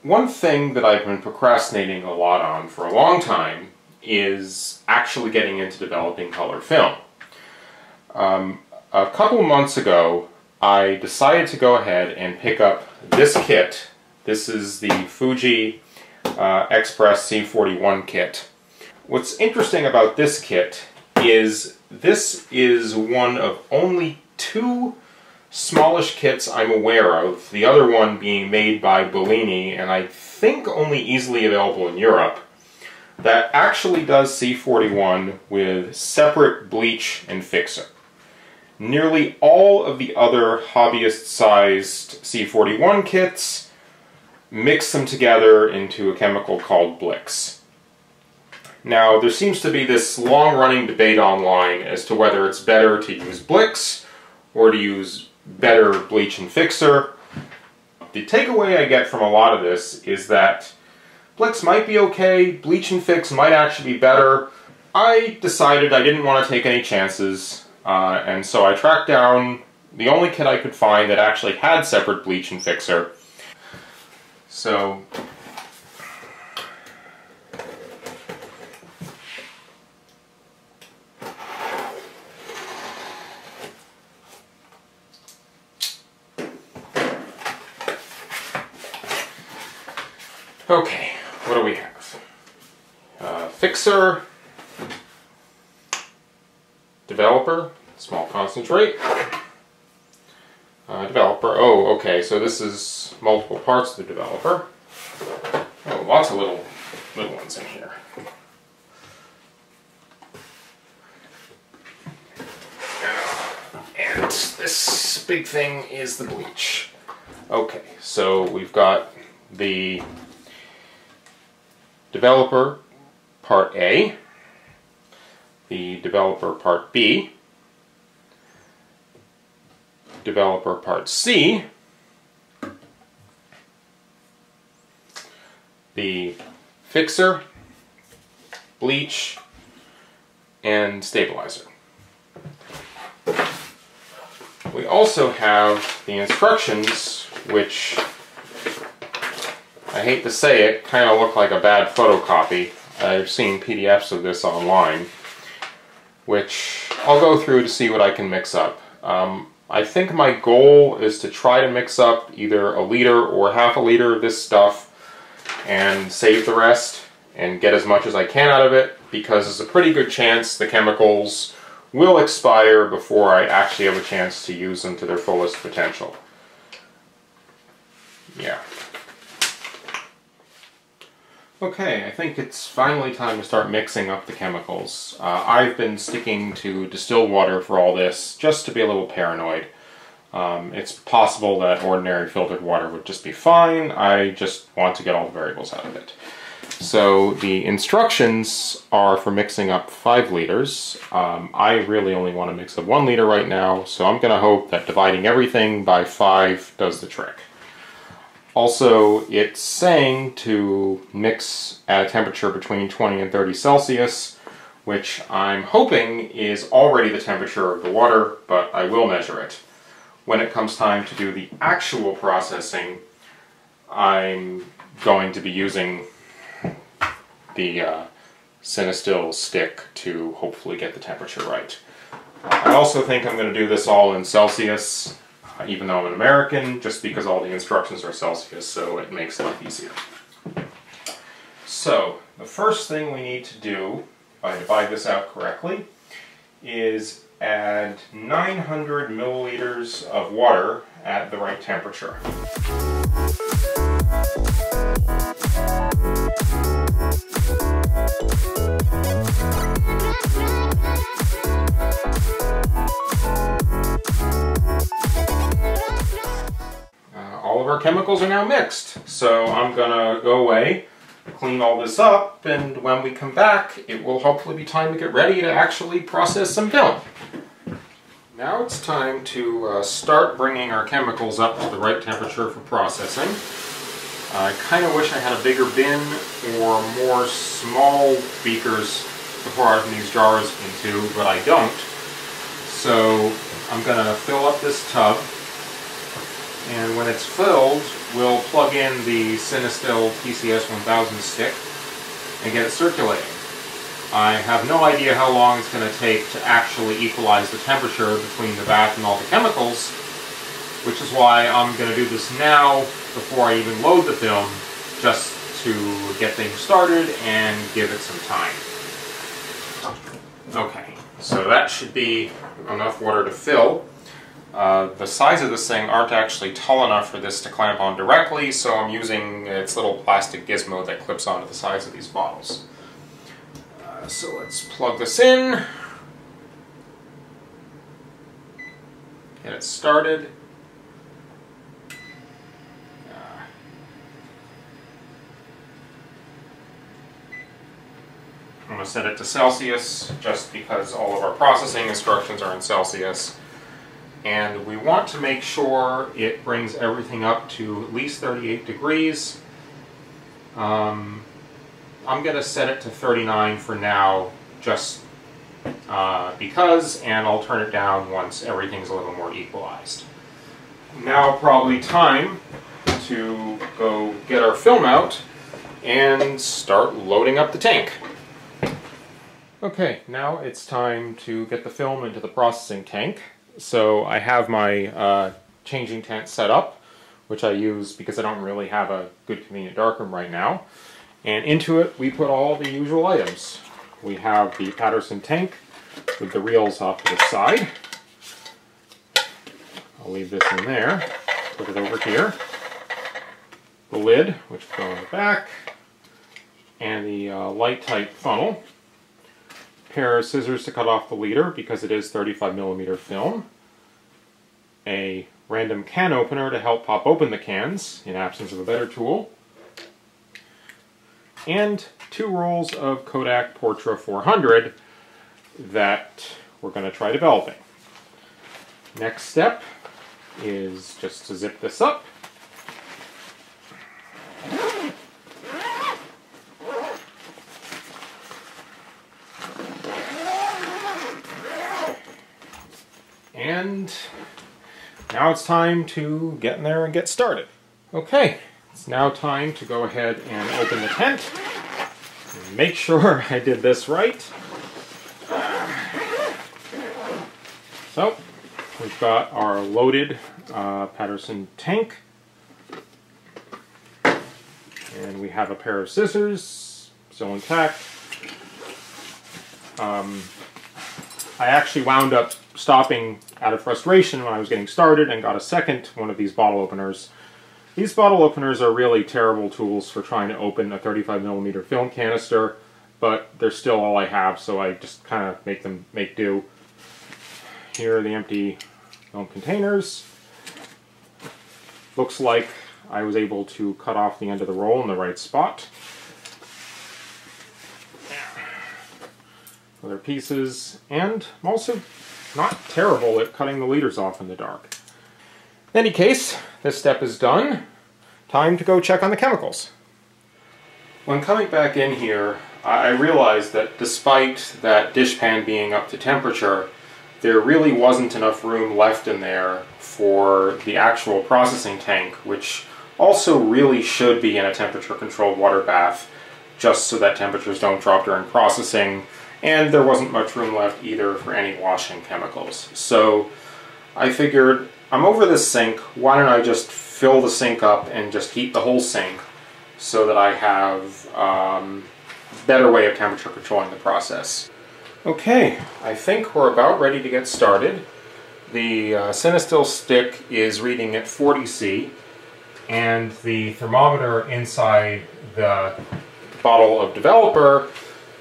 One thing that I've been procrastinating a lot on for a long time is actually getting into developing color film. A couple months ago, I decided to go ahead and pick up this kit. This is the Fuji Express C41 kit. What's interesting about this kit is this is one of only two smallish kits I'm aware of, the other one being made by Bellini, and I think only easily available in Europe, that actually does C41 with separate bleach and fixer. Nearly all of the other hobbyist-sized C41 kits mix them together into a chemical called Blix. Now, there seems to be this long-running debate online as to whether it's better to use Blix or to use better bleach and fixer. The takeaway I get from a lot of this is that Blix might be okay, bleach and fix might actually be better. I decided I didn't want to take any chances, and so I tracked down the only kit I could find that actually had separate bleach and fixer. So okay, what do we have? Fixer, developer, small concentrate, developer. Oh, okay, so this is multiple parts of the developer. Oh, lots of little ones in here. And this big thing is the bleach. Okay, so we've got the developer part A, the developer part B, developer part C, the fixer, bleach, and stabilizer. We also have the instructions, which, I hate to say it, kind of look like a bad photocopy. I've seen PDFs of this online, which I'll go through to see what I can mix up. I think my goal is to try to mix up either a liter or half a liter of this stuff and save the rest and get as much as I can out of it, because there's a pretty good chance the chemicals will expire before I actually have a chance to use them to their fullest potential. Yeah. Okay, I think it's finally time to start mixing up the chemicals. I've been sticking to distilled water for all this, just to be a little paranoid. It's possible that ordinary filtered water would just be fine. I just want to get all the variables out of it. So the instructions are for mixing up 5 liters. I really only want to mix up 1 liter right now, so I'm going to hope that dividing everything by 5 does the trick. Also, it's saying to mix at a temperature between 20 and 30 Celsius, which I'm hoping is already the temperature of the water, but I will measure it. When it comes time to do the actual processing, I'm going to be using the Cinestill stick to hopefully get the temperature right. I also think I'm going to do this all in Celsius, even though I'm an American, just because all the instructions are Celsius, so it makes life easier. So, the first thing we need to do, if I divide this out correctly, is add 900 milliliters of water at the right temperature. All of our chemicals are now mixed, so I'm gonna go away, clean all this up, and when we come back, it will hopefully be time to get ready to actually process some film. Now it's time to start bringing our chemicals up to the right temperature for processing. I kind of wish I had a bigger bin or more small beakers to pour out these jars into, but I don't. So I'm going to fill up this tub And when it's filled, we'll plug in the Cinestill TCS 1000 stick and get it circulating. I have no idea how long it's going to take to actually equalize the temperature between the bath and all the chemicals, which is why I'm going to do this now before I even load the film, just to get things started and give it some time. Okay, so that should be enough water to fill. The size of this thing aren't actually tall enough for this to clamp on directly, so I'm using its little plastic gizmo that clips onto the sides of these bottles. So let's plug this in, get it started. I'm going to set it to Celsius just because all of our processing instructions are in Celsius. And we want to make sure it brings everything up to at least 38 degrees. I'm going to set it to 39 for now, just because, and I'll turn it down once everything's a little more equalized. Now probably time to go get our film out and start loading up the tank. Okay, now it's time to get the film into the processing tank. So I have my changing tent set up, which I use because I don't really have a good convenient darkroom right now. And into it we put all the usual items. We have the Patterson tank with the reels off to the side. I'll leave this in there, put it over here. The lid, which will go in the back, and the light tight funnel. Pair of scissors to cut off the leader because it is 35mm film. A random can opener to help pop open the cans in absence of a better tool. And 2 rolls of Kodak Portra 400 that we're going to try developing. Next step is just to zip this up. And now it's time to get in there and get started. Okay, it's now time to go ahead and open the tent. And make sure I did this right. So, we've got our loaded Patterson tank. And we have a pair of scissors, still intact. I actually wound up stopping out of frustration when I was getting started and got a second one of these bottle openers. These bottle openers are really terrible tools for trying to open a 35mm film canister, but they're still all I have, so I just kind of make do. Here are the empty film containers. Looks like I was able to cut off the end of the roll in the right spot. Other pieces, and I'm also not terrible at cutting the leaders off in the dark. In any case, this step is done. Time to go check on the chemicals. When coming back in here, I realized that despite that dishpan being up to temperature, there really wasn't enough room left in there for the actual processing tank, which also really should be in a temperature-controlled water bath, just so that temperatures don't drop during processing. And there wasn't much room left either for any washing chemicals. So I figured, I'm over this sink, why don't I just fill the sink up and just heat the whole sink so that I have a better way of temperature controlling the process. Okay, I think we're about ready to get started. The Cinestill stick is reading at 40°, and the thermometer inside the bottle of Developer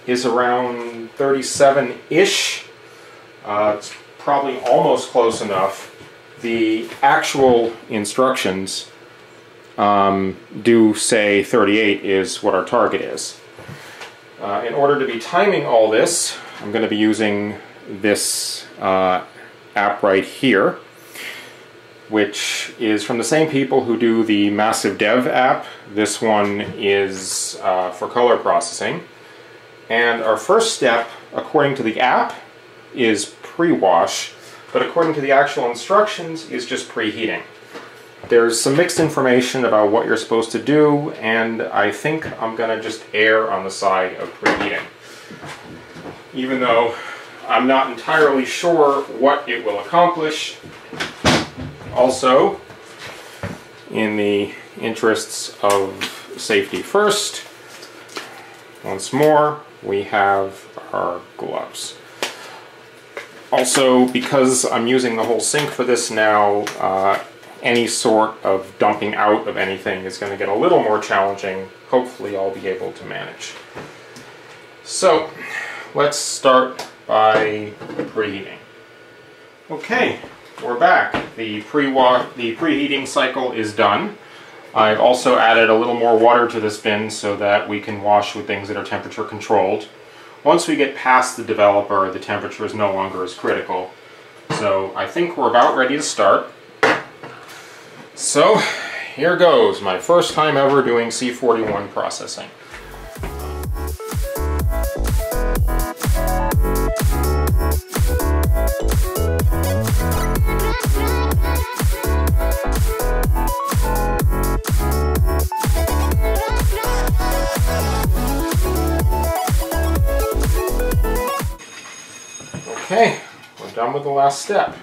is around 37-ish. It's probably almost close enough. The actual instructions do say 38 is what our target is. In order to be timing all this, I'm going to be using this app right here, which is from the same people who do the Massive Dev app. This one is for color processing. And our first step, according to the app, is pre-wash, but according to the actual instructions, is just preheating. There's some mixed information about what you're supposed to do, and I think I'm going to just err on the side of preheating. Even though I'm not entirely sure what it will accomplish. Also, in the interests of safety first, once more, we have our gloves. Also, because I'm using the whole sink for this now, any sort of dumping out of anything is going to get a little more challenging. Hopefully I'll be able to manage. So, let's start by preheating. Okay, we're back. The preheating cycle is done. I've also added a little more water to this bin so that we can wash with things that are temperature controlled. Once we get past the developer, the temperature is no longer as critical. So I think we're about ready to start. So here goes, my first time ever doing C41 processing. Okay, we're done with the last step.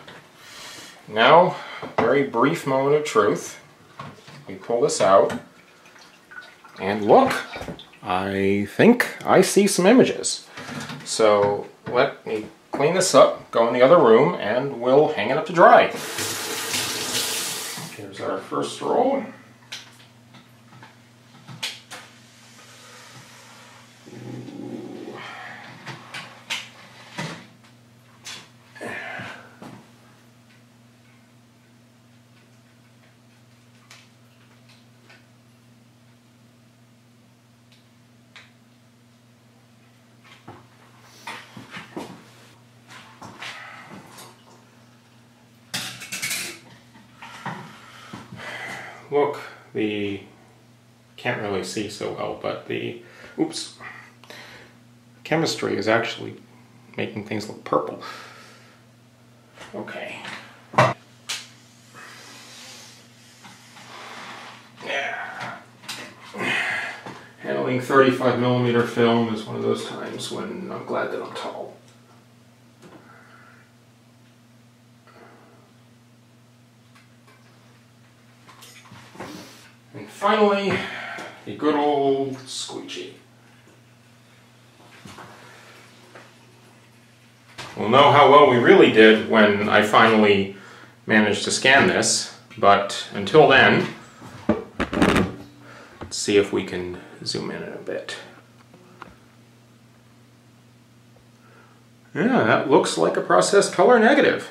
Now, very brief moment of truth. We pull this out, and look, I think I see some images. So let me clean this up, go in the other room, and we'll hang it up to dry. Here's our first roll. Look, can't really see so well, but the chemistry is actually making things look purple. Okay. Yeah. Handling 35mm film is one of those times when I'm glad that I'm tall. And finally, the good old squeegee. We'll know how well we really did when I finally managed to scan this, but until then, let's see if we can zoom in a bit. Yeah, that looks like a processed color negative.